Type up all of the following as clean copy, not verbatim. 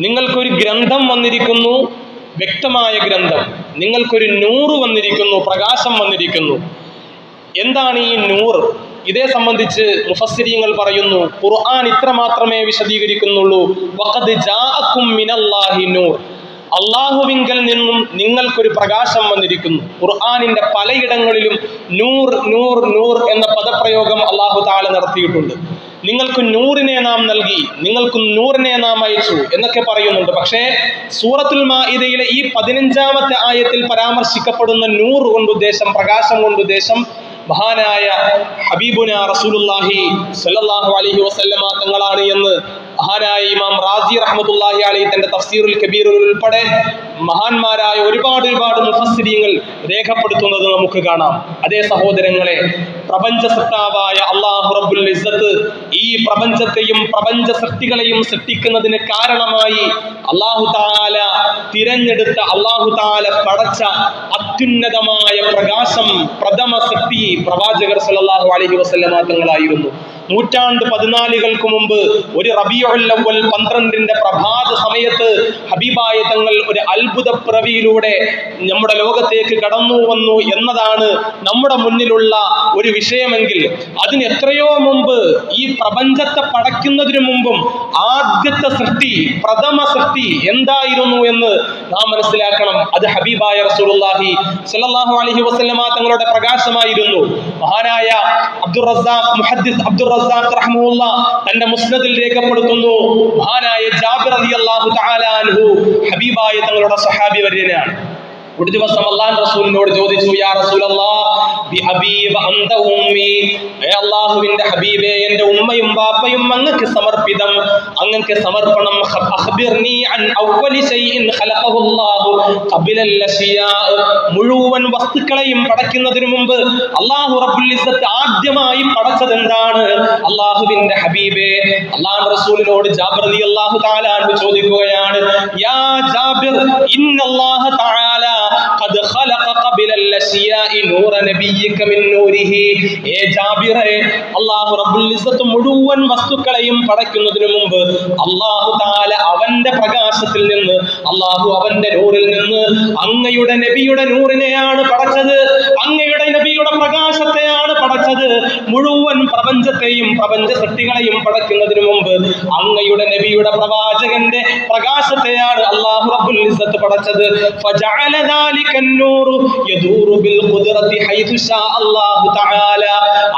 നിങ്ങൾക്കൊരു ഗ്രന്ഥം വന്നിരിക്കുന്നു, വ്യക്തമായ ഗ്രന്ഥം. നിങ്ങൾക്കൊരു നൂറ് വന്നിരിക്കുന്നു, പ്രകാശം വന്നിരിക്കുന്നു. എന്താണ് ഈ നൂർ? ഇതേ സംബന്ധിച്ച് മുഫസ്സിരീങ്ങൾ പറയുന്നു, ഖുർആൻ ഇത്ര മാത്രമേ വിശദീകരിക്കുന്നുള്ളൂ. വഖദ് ജാഅക്കും മിനല്ലാഹി നൂർ, അള്ളാഹുവിങ്കൽ നിന്നും നിങ്ങൾക്കൊരു പ്രകാശം വന്നിരിക്കുന്നു. ഖുർആനിന്റെ പലയിടങ്ങളിലും നൂർ നൂർ നൂർ എന്ന പദപ്രയോഗം അള്ളാഹു തആല നടത്തിയിട്ടുണ്ട്. നിങ്ങൾക്ക് നൂറിനെ നാം നൽകി, നിങ്ങൾക്ക് നൂറിനെ നാം അയച്ചു എന്നൊക്കെ പറയുന്നുണ്ട്. പക്ഷേ സൂറത്തുൽ മാഇദയിലെ ഈ 15-ാമത്തെ ആയത്തിൽ പരാമർശിക്കപ്പെടുന്ന നൂർ കൊണ്ടുദ്ദേശം, പ്രകാശം കൊണ്ടുദ്ദേശം മഹാനായ ഹബീബുന റസൂലുള്ളാഹി സ്വല്ലല്ലാഹു അലൈഹി വസല്ലമ തങ്ങളാണ് എന്ന് മഹാനായ ഇമാം റാസി റഹ്മത്തുള്ളാഹി അലൈഹി തന്റെ തഫ്സീറുൽ കബീറിൽ ഉൾപ്പെടെ മഹാന്മാരായ ഒരുപാട് മുഫസ്സിരീങ്ങൾ രേഖപ്പെടുത്തുന്നത് നമുക്ക് കാണാം. അതേ സഹോദരങ്ങളെ, പ്രപഞ്ച സൃഷ്ടാവായ അല്ലാഹു റബ്ബുൽ ഇസ്സത്ത് ഈ പ്രപഞ്ചത്തെയും പ്രപഞ്ച സൃഷ്ടികളെയും സൃഷ്ടിക്കുന്നതിന് കാരണമായി അല്ലാഹു തആല തിരഞ്ഞെടുത്ത, അല്ലാഹു തആല പടച്ച അത്യുന്നതമായ പ്രകാശം, പ്രഥമ സൃഷ്ടി പ്രവാചകർ സല്ലല്ലാഹു അലൈഹി വസല്ലമ തങ്ങളായിരുന്നു. 14 മുമ്പ് ഒരു റബീഉൽ അവ്വൽ 12-ന്റെ പ്രഭാത സമയത്ത് ഹബീബായ തങ്ങൾ ഒരു അത്ഭുത പിറവിയിലൂടെ നമ്മുടെ ലോകത്തേക്ക് കടന്നു വന്നു എന്നതാണ് നമ്മുടെ മുന്നിലുള്ള ഒരു വിഷയമെങ്കിൽ, അതിന് എത്രയോ മുമ്പ്, ഈ പ്രപഞ്ചത്തെ പടയ്ക്കുന്നതിനു മുമ്പും ആദ്യത്തെ സൃഷ്ടി, പ്രഥമ സൃഷ്ടി എന്തായിരുന്നു എന്ന് നാം മനസ്സിലാക്കണം. അത് ഹബീബായ റസൂലുള്ളാഹി സ്വല്ലല്ലാഹു അലൈഹി വസല്ലമ തങ്ങളുടെ പ്രകാശമായിരുന്നു. മഹാനായ അബ്ദുർ റസാഖ്, മുഹദ്ദിസ് അബ്ദുർ റസാഖ് റഹ്മഹുല്ലാഹ് തന്റെ മുസ്നദിൽ രേഖപ്പെടുത്തുന്നു, മഹാനായ ജാബിർ റളിയല്ലാഹു തആല അൻഹു ഹബീബായ തങ്ങളുടെ സ്വഹാബി വര്യനാണ്. ഒരു ദിവസം അല്ലാഹുവിന്റെ റസൂലിനോട് ചോദിച്ചു, യാ റസൂലല്ലാഹ് ബി അബീ വ അൻത ഉമ്മി, അല്ലാഹുവിന്റെ ഹബീബേ, എൻ്റെ ഉമ്മയും ബാപ്പയും അങ്ങക്ക് സമർപ്പിതം, അങ്ങക്ക് സമർപ്പണം. അഖ്ബിർനി അൻ അവ്വലി ശൈഇൻ ഖലഖഹു അല്ലാഹു ഖബിലൽ അശ്യാ, മുഴുവൻ വസ്തുക്കളെയും പടയ്ക്കുന്നതിനു മുമ്പ് അല്ലാഹു റബ്ബുൽ ഇസ്സത്ത് ആദ്യമായി പടച്ചത് എന്താണ്? അല്ലാഹുവിന്റെ ഹബീബേ, അല്ലാഹുവിന്റെ റസൂലിനോട് ജാബിർ റളിയല്ലാഹു തആല അൻഹു ചോദിക്കുകയാണ്, യാ ജാബിർ ഇന്നല്ലാഹ തആല ഖദ് ഖലഖ ഖബിലൽ അശ്യാഇ നൂറ നബിയിക മിൻ നൂരിഹി. ഏ ജാബിറേ, അല്ലാഹു റബ്ബുൽ ഇസ്സത്ത് മുഴുവൻ വസ്തുക്കളെയും പടയ്ക്കുന്നതിനു മുമ്പ് അല്ലാഹു തആല അവന്റെ പ്രകാശത്തിൽ നിന്ന്, അല്ലാഹു അവന്റെ നൂറിൽ നിന്ന് അങ്ങയുടെ നബിയുടെ നൂറിനെയാണ് പടച്ചത്, അങ്ങയുടെ നബിയുടെ പ്രകാശത്തെയാണ് പടച്ചത്. മുഴുവൻ പ്രപഞ്ചത്തെയും പ്രപഞ്ച സൃഷ്ടികളെയും പടയ്ക്കുന്നതിനു മുമ്പ് അങ്ങയുടെ നബിയുടെ പ്രവാചകന്റെ പ്രകാശത്തെയാണ് അല്ലാഹു റബ്ബുൽ ഇസ്സത്ത് പടച്ചത്. ഫജഅല ذلك النور يدور بالقدرة حيث شاء الله تعالى.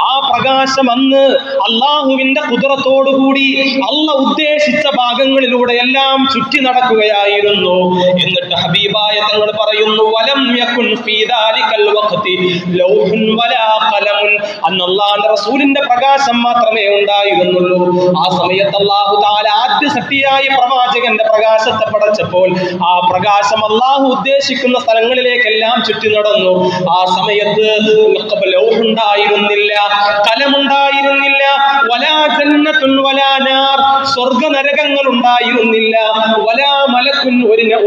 ആ പ്രകാശം അന്ന് അല്ലാഹുവിന്റെ ഖുദ്റത്തോടു കൂടി അല്ലാഹു ഉദ്ദേശിച്ച ഭാഗങ്ങളിലൂടെ എല്ലാം ചുറ്റി നടക്കുകയായിരുന്നു. എന്നിട്ട് ഹബീബായ തങ്ങൾ പറയുന്നു, വലം യകുൻ ഫീ ദാലികൽ വഖതി ലൗഹുൻ വലാ ഖലമുൻ. അന്ന് അല്ലാഹുവിന്റെ റസൂലിന്റെ പ്രകാശം മാത്രമേ ഉണ്ടായിരുന്നുള്ളൂ. ആ സമയത്ത് അല്ലാഹു തആല ആദ്യ സൃഷ്ടിയായ പ്രവാചകന്റെ പ്രകാശത്തെ പടച്ചപ്പോൾ ആ പ്രകാശം അല്ലാഹു ഉദ്ദേശിക്കുന്ന സ്ഥലങ്ങളിലേക്കെല്ലാം ചുറ്റി നടന്നു. ആ സമയത്ത് ലൗഹുണ്ടായിരുന്നില്ല, കലമുണ്ടായിരുന്നില്ല, വലാ ജന്നത്തുൻ വലാ നാർ, സ്വർഗ്ഗ നരകങ്ങൾ ഉണ്ടായിരുന്നില്ല, വലാ മലക്കുൻ,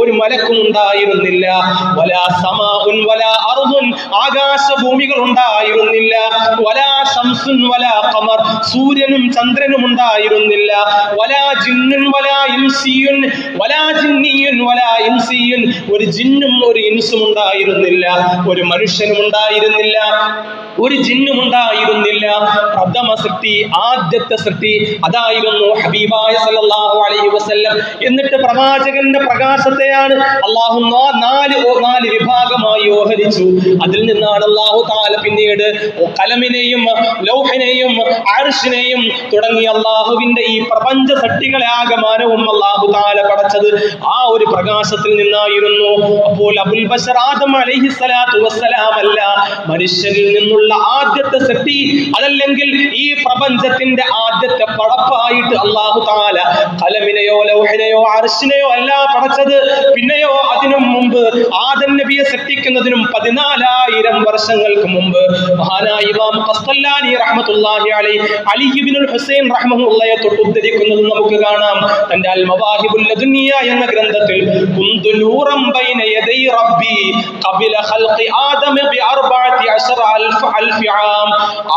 ഒരു മലക്കും ഉണ്ടായിരുന്നില്ല, വലാ സമാഉൻ വലാ അർദുൻ, ആകാശ ഭൂമികൾ ഉണ്ടായിരുന്നില്ല, വലാ ശംസുൻ വലാ ഖമർ, സൂര്യനും ചന്ദ്രനും ഉണ്ടായിരുന്നില്ല, വലാ ജിന്നുൻ വലാ ഇൻസിയുൻ, വലാ ജിന്നിയുൻ വലാ ഇൻസിയുൻ, ഒരു ജിന്നും ഒരു ഇൻസും ഉണ്ടായിരുന്നില്ല, ഒരു മനുഷ്യനും ഉണ്ടായിരുന്നില്ല, ഒരു ജിന്നും ഉണ്ടായിരുന്നില്ല. പ്രഥമ സൃഷ്ടി, ആദ്യത്തെ സൃഷ്ടി അതായിരുന്നു ഹബീബായ സല്ലല്ലാഹു അലൈഹി വസല്ലം. എന്നിട്ട് പ്രവാചകന്റെ പ്രകാശത്തെയാണ് അല്ലാഹു നാല് വിഭാഗമായി ഓഹരിച്ചു. അതിൽ നിന്നാണ് അല്ലാഹു തആല പിന്നീട് കലമിനെയും ലൗഹിനെയും അർശിനെയും തുടങ്ങി അല്ലാഹുവിന്റെ ഈ പ്രപഞ്ച സൃഷ്ടികളെ ആകമാനവും അല്ലാഹു തആല പടച്ചത് ആ ഒരു പ്രകാശത്തിൽ നിന്നായിരുന്നു. അപ്പോൾ അബുൽ ബശർ ആദം അലൈഹിസ്സലാത്തു വസ്സലാം അല്ല മനുഷ്യനിൽ നിന്നുള്ള ആദ്യത്തെ സൃഷ്ടി, അതല്ലെങ്കിൽ ഈ പ്രപഞ്ചത്തിന്റെ ആദ്യത്തെ പടപ്പായിട്ട് അല്ലാഹു തആല കലമിനെയോ ലൗഹിനെയോ അർശിനെയോ അല്ല പടച്ചത്. പിന്നെയോ അതിനു മുമ്പ് ആദം നബിയെ സൃഷ്ടിക്കുന്നതിനും 14,000 വർഷങ്ങൾക്ക് മുമ്പ് മഹാനായ ഇമാം ഖസ്തല്ലാനി റഹ്മത്തുള്ളാഹി അലൈഹി അലി ഇബ്നുൽ ഹുസൈൻ റഹ്മഹുള്ളയെ തൊട്ട് ഉദ്ധരിക്കുന്നത് നമുക്ക് കാണാം. തന്റെ അൽ മവാഹിബുൽ ലദുനിയ എന്ന ഗ്രന്ഥത്തിൽ കുന്തു നൂറൻ ബൈന യദൈ റബ്ബി ഖബല ഖൽഖി ആദം ബി 14,000 ആം.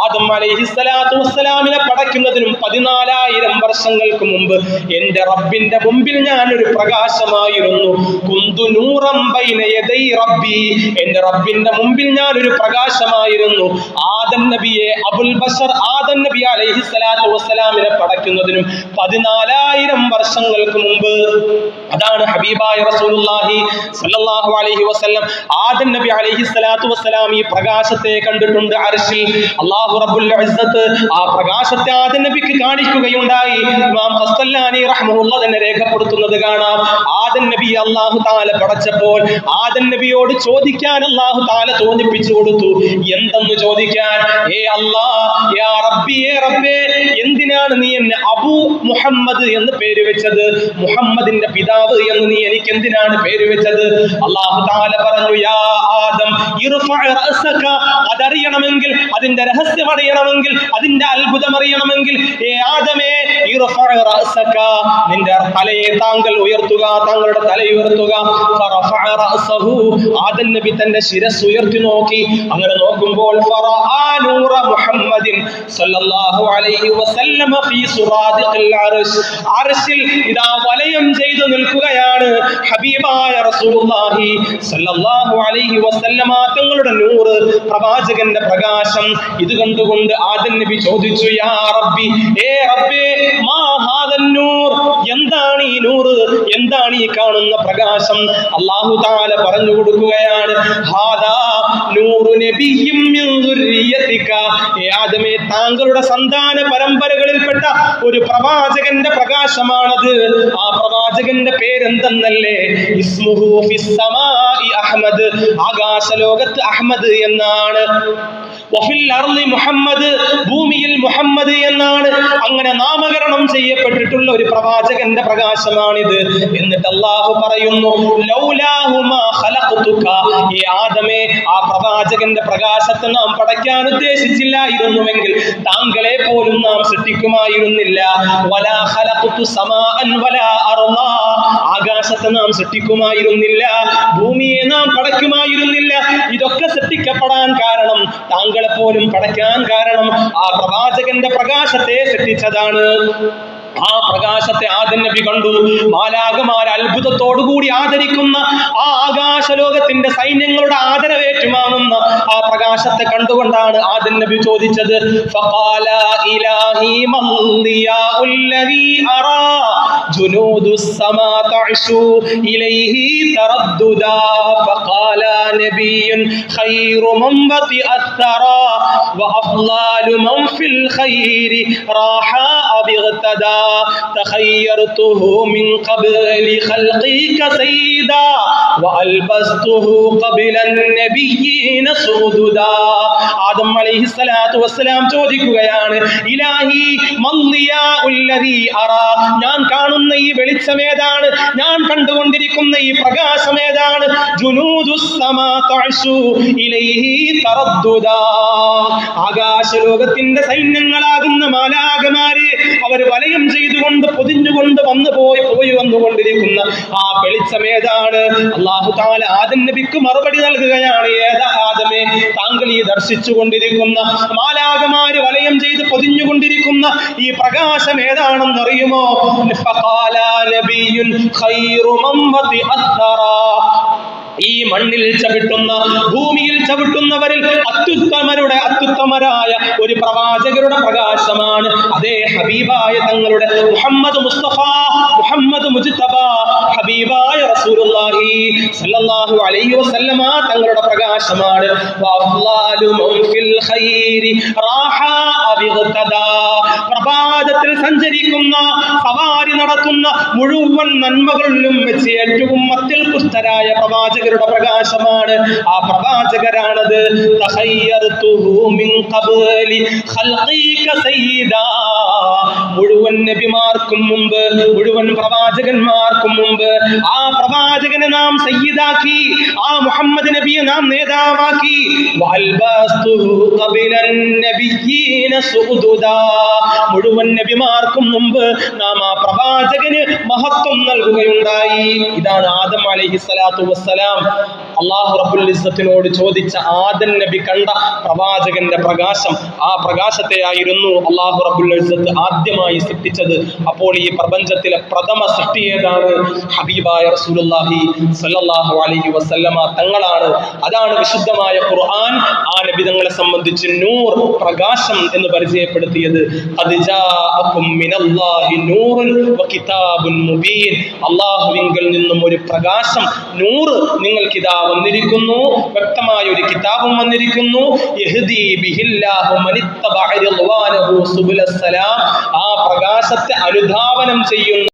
ആദം അലൈഹിസ്സലാത്തു വസ്സലാമിനെ പടയ്ക്കുന്നതിനും 14,000 വർഷങ്ങൾക്ക് മുമ്പ് എന്റെ റബ്ബിന്റെ മുമ്പിൽ ഞാൻ ഒരു പ്രകാശമായിരുന്നു. കുന്തു നൂറൻ ബൈന യദൈ റബ്ബി, എന്റെ റബ്ബിന്റെ മുമ്പിൽ ഞാൻ ഒരു പ്രകാശമായിരുന്നു. ആദം നബിയെ അബുൽ ബശർ ആദം നബി അലൈഹിസ്സലാത്തു വസ്സലാമിനെ പടയ്ക്കുന്നതിനും 14,000 വർഷങ്ങൾക്ക് മുമ്പ്. അതാണ് ഹബീബായ റസൂലുള്ളാഹി സ്വല്ലല്ലാഹു അലൈഹി വസല്ലം ആദം നബി അലൈഹിസ്സലാത്തു വസ്സലാം ഈ പ്രകാശത്തെ കണ്ടിട്ടുണ്ട് അർശിൽ. അല്ലാഹു റബ്ബുൽ ഇസ്സത്ത് ആ പ്രകാശത്തെ ആദം നബിക്ക് കാണിക്കുകയുണ്ടായി. ഇമാം ഖസ്തല്ലാനി റഹ്മഹുല്ലാഹ് തന്നെ രേഖപ്പെടുത്തുന്നത് കാണാം. ആദം നബിയെ അല്ലാഹു തആല പടച്ചപ്പോൾ ആദം നബിയോട് ചോദിക്കാൻ അല്ലാഹു തആല തോന്നിപ്പിച്ചു കൊടുത്തു. എന്തെന്ന് ചോദിക്കാൻ? ഏ അല്ലാഹ്, യാ റബ്ബി, ഏ റബ്ബേ, എന്തിനാണ് നീ എന്നെ അബൂ മുഹമ്മദ് എന്ന് പേര് വെച്ചത്? മുഹമ്മദിന്റെ പിതാവ് എന്ന് നീ എനിക്ക് എന്തിനാണ് പേര് വെച്ചത്? അല്ലാഹു തആല പറഞ്ഞു, യാ ആദം ഇർഫഅ റഅസക, അതറിയണമെങ്കിൽ, അതിന്റെ രഹസ്യം അറിയണമെങ്കിൽ, അതിന്റെ അത്ഭുതം അറിയണമെങ്കിൽ, ഏ ആദമേ ഇർഫഅ റഅസക, നിന്റെ തലയെ താങ്കൾ ഉയർത്തുക, താങ്കളുടെ തല ഉയർത്തുക. ഫറഫഅ റഅസഹു, ആദം നബി തന്റെ ശിരസ് ഉയർത്തി നോക്കി. അങ്ങനെ നോക്കുമ്പോൾ ഫറആ നൂറ മുഹമ്മദിൻ സല്ലല്ലാഹു അലൈഹി വസല്ലം ഫീ സുറാദിഖിൽ അർശ്, അർശിൽ ഇദാ വലയം ചെയ്തു നിൽക്കുകയാണ് ഹബീബായ റസൂലുള്ളാഹി സല്ലല്ലാഹു അലൈഹി വസല്ലം തങ്ങളുടെ നൂറ്, പ്രവാചകന്റെ പ്രകാശം. ഇത് കണ്ടുകൊണ്ട് ആദം നബി ചോദിച്ചു, യാ റബ്ബി, ഏ റബ്ബേ, മാ ഹാദൻ നൂർ, എന്താണ് ഈ നൂറ്, എന്താണ് ഈ കാണുന്ന പ്രകാശം? അല്ലാഹു തആല പറഞ്ഞു കൊടുക്കുകയാണ്, ഹാദാ നൂറു നബിയ്യിൻ മിൻ ദുർരിയതിക, ഏ ആദമേ, താങ്കളുടെ സന്താന പരമ്പരകളിൽപ്പെട്ട ഒരു പ്രവാചകന്റെ പ്രകാശമാണത്. ആ പ്രവാചകന്റെ പേരെന്തെന്നല്ലേ? ഇസ്മുഹു ഫിസ് സമാഇ അഹ്മദ്, ആകാശലോകത്ത് അഹ്മദ് എന്നാണ്. വഫിൽ അർളി മുഹമ്മദ്, ഭൂമിയിൽ മുഹമ്മദ് എന്നാണ്. അങ്ങനെ നാമകരണം ചെയ്യപ്പെട്ടിട്ടുള്ള ഒരു പ്രവാചകന്റെ പ്രകാശമാണിത്. എന്നിട്ട് അല്ലാഹു പറയുന്നു, ലൗലാഹു മാ ഖലഖതുക, ഈ ആദമേ, ആ പ്രവാചകന്റെ പ്രകാശത്തെ നാം പടയ്ക്കാൻ ഉദ്ദേശിച്ചില്ലായിരുന്നുവെങ്കിൽ താങ്കളെ പോലും നാം സൃഷ്ടിക്കുമായിരുന്നില്ല. വലാ ഖലഖതു സമാഅൻ വലാ അർള, ആകാശത്തെ നാം സൃഷ്ടിക്കുമായിരുന്നില്ല, ഭൂമിയെ നാം പടയ്ക്കുമായിരുന്നില്ല. ഇതൊക്കെ സൃഷ്ടിക്കപ്പെടാൻ കാരണം, താങ്കളെ പോലും പടയ്ക്കാൻ കാരണം ആ പ്രവാചകന്റെ പ്രകാശത്തെ സൃഷ്ടിച്ചതാണ്. ആ പ്രകാശത്തെ ആദം നബി കണ്ടു. മാലാഖമാർ അത്ഭുതത്തോടുകൂടി ആദരിക്കുന്ന ആ ആകാശലോകത്തിന്റെ സൈന്യങ്ങളുടെ ആദരവേറ്റുമാങ്ങുന്ന ആ പ്രകാശത്തെ കണ്ടുകൊണ്ടാണ് ആദം നബി ചോദിച്ചത്, ഫഖാല ഇലാഹി മൽദിയാഉല്ലദീ അറാ ജുനൂദുസ് സമാ തഅശു ഇലൈഹി തറദ്ദുദാ ഫഖാല നബിയ്യുൻ ഖൈറു മൻ ബതിഅത്തറാ വഅഫ്ളാലു മൻ ഫിൽ ഖൈരി റാഹാ അബിഗ്തദാ تخيرته من قبل خلقك سيدا وألبسته قبل النبيين سوددا. ആദം അലൈഹിസ്സലാത്തു വസ്സലാം ചോദിക്കുകയാണ്, ഇലാഹി മൽദിയാഉല്ലദീ അറാ, ഞാൻ കാണുന്ന ഈ വെളിച്ചമേതാണ്, ഞാൻ കണ്ടുകൊണ്ടിരിക്കുന്ന ഈ പ്രകാശമേതാണ്? ജുനൂദുസ് സമാ തഅശു ഇലൈഹി തറദ്ദുദാ, ആകാശലോകത്തിന്റെ സൈന്യങ്ങളാകുന്ന മാലാഖമാരെ അവർ വലയം ചെയ്തുകൊണ്ട് പൊതിഞ്ഞുകൊണ്ട് പോയി വന്നുകൊണ്ടിരിക്കുന്ന ആ വെളിച്ചമേതാണ്? അല്ലാഹു തആല ആദം നബിക്ക് മറുപടി നൽകുകയാണ്, ഏതാ ആദമേ, താങ്കൾ ഈ ദർശിച്ചുകൊണ്ടിരിക്കുന്ന മാലാഖമാര് വലയം ചെയ്ത് പൊതിഞ്ഞുകൊണ്ടിരിക്കുന്ന ഈ പ്രകാശം ഏതാണെന്നറിയുമോ? ഫഖാല നബിയ്യുൻ ഖൈറു മൻ ബതിഅത്തറാ, ഈ മണ്ണിൽ ചവിട്ടുന്ന, ഭൂമിയിൽ ചവിട്ടുന്നവരിൽ അത്യുത്തമരായ ഒരു പ്രവാചകരുടെ പ്രകാശമാണ്. അതേ ഹബീബായ തങ്ങളുടെ മുഹമ്മദ് മുസ്തഫ, മുഹമ്മദ് മുജ്തബ, ഹബീബായ റസൂലുള്ളാഹി സ്വല്ലല്ലാഹു അലൈഹി വസല്ലമ തങ്ങളുടെ പ്രകാശമാണ്. വഅഫ്ളാലു മൻ ഫിൽ ഖൈരി റാഹാ അബിഗ്തദാ, പ്രഭാതത്തിൽ സഞ്ചരിക്കുന്ന, സവാരി നടത്തുന്ന, മുഴുവൻ നന്മകളിലും വെച്ച് ഏറ്റവും അത്യുത്കൃഷ്ടരായ പ്രവാചകരുടെ പ്രകാശമാണ്. ആ പ്രവാചകരാണത്. തഖയ്യർതുഹു മിൻ ഖബ്ലി ഖൽഖിക സയ്യിദാ, മുഴുവൻ നബിമാർക്കും മുമ്പ്, മുഴുവൻ പ്രവാചകന്മാർക്കും മുമ്പ് ആ പ്രവാചകനെ നാം സയ്യിദാക്കി, ആ മുഹമ്മദ് നബിയെ നാം നേതാവാക്കി. മുഴുവൻ നബിമാർക്കും മുമ്പ് നാം ആ പ്രവാചകന് മഹത്വം നൽകുകയുണ്ടായി. ഇതാണ് ആദം അലൈഹിസ്സലാത്തു വസ്സലാം അല്ലാഹു റബ്ബുൽ ഇസ്സത്തിനോട് ചോദിച്ച ആദം നബി കണ്ട പ്രവാചകന്റെ പ്രകാശം. ആ പ്രകാശത്തെയായിരുന്നു അല്ലാഹു റബ്ബുൽ ഇസ്സത്ത് ആദ്യമായി സൃഷ്ടിച്ചത്. അപ്പോൾ ഈ പ്രപഞ്ചത്തിലെ പ്രഥമ സൃഷ്ടി ഏതാണ്? ഹബീബായ റസൂലുള്ളാഹി സ്വല്ലല്ലാഹു അലൈഹി വസല്ലമ തങ്ങളാണ്. അതാണ് വിശുദ്ധമായ ഖുർആൻ ആ നബി തങ്ങളെ സംബന്ധിച്ച് നൂർ, പ്രകാശം എന്ന് പരിചയപ്പെടുത്തിയത്. ഖദ് ജാഅകും മിനല്ലാഹി നൂറുൻ വകിതാബുൻ മുബീൻ. അല്ലാഹുവിങ്കിൽ നിന്നും ഒരു പ്രകാശം, നൂർ നിങ്ങൾക്കിതാ വന്നിരിക്കുന്നു, വ്യക്തമായ ഒരു കിതാബും വന്നിരിക്കുന്നു. യഹ്ദി ബിഹില്ലാഹു മനിത്തബഅ റിദ്വാനഹു സുബുലസ്സലാം. ആ പ്രകാശത്തെ അനുധാവനം ചെയ്യുന്നു